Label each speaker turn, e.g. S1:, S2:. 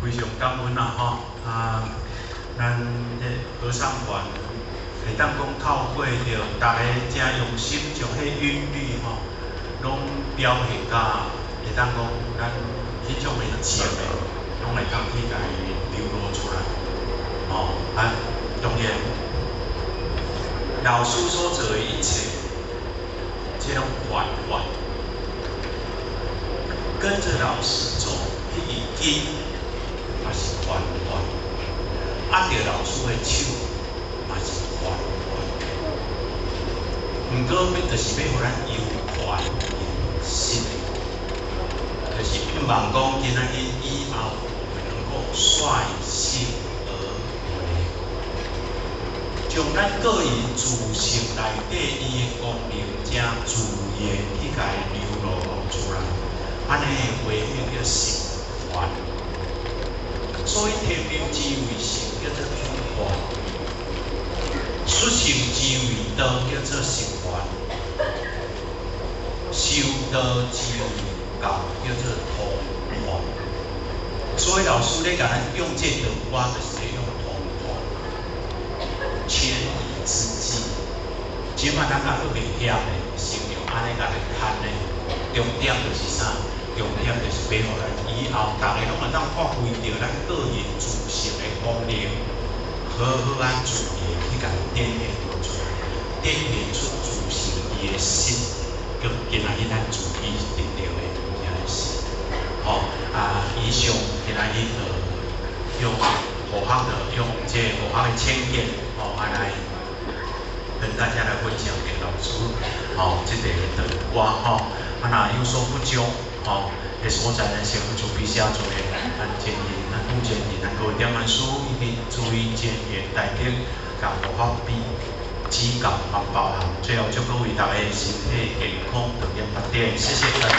S1: 非常感恩啦吼咱合唱团会当讲透过着大家真用心将迄韵律吼，拢表现甲会当讲咱迄种的情的，拢会当去甲伊流露出来。当然，老师所做的一切，这种缓缓，跟着老师做，迄已经嘛是缓缓，按着老师的手嘛是缓缓。毋过要就是要互咱由缓由心，就是希望讲今仔日以后我们能够率性而为。将咱个人自性内底伊的功能，正自然去甲伊流露出来，安尼的话，迄叫习惯。所以天命之谓性叫做主观，xuất性之谓道叫做习惯，修道之谓教叫做通化。所以老师咧甲咱用这道话，就是咧用通化。迁移之际，即摆咱还佫袂晓咧，是用安尼甲来看咧。重点就是啥？重点就是要互咱以后大家拢会当发挥着咱个人自性的功能，好好按自己去甲展现出来，展现出自性伊的心，佮今仔日咱自己得到的物件是。以上今仔日用火行的用这火行的经验，来跟大家来分享给老师，这个的话，若有所不足，的所在呢，先就必须要做的，建议，目前咱各位点文书以及注意建议大家甲无法比指教和包涵，最后祝各位大家身体健康，逐年发展，谢谢大家。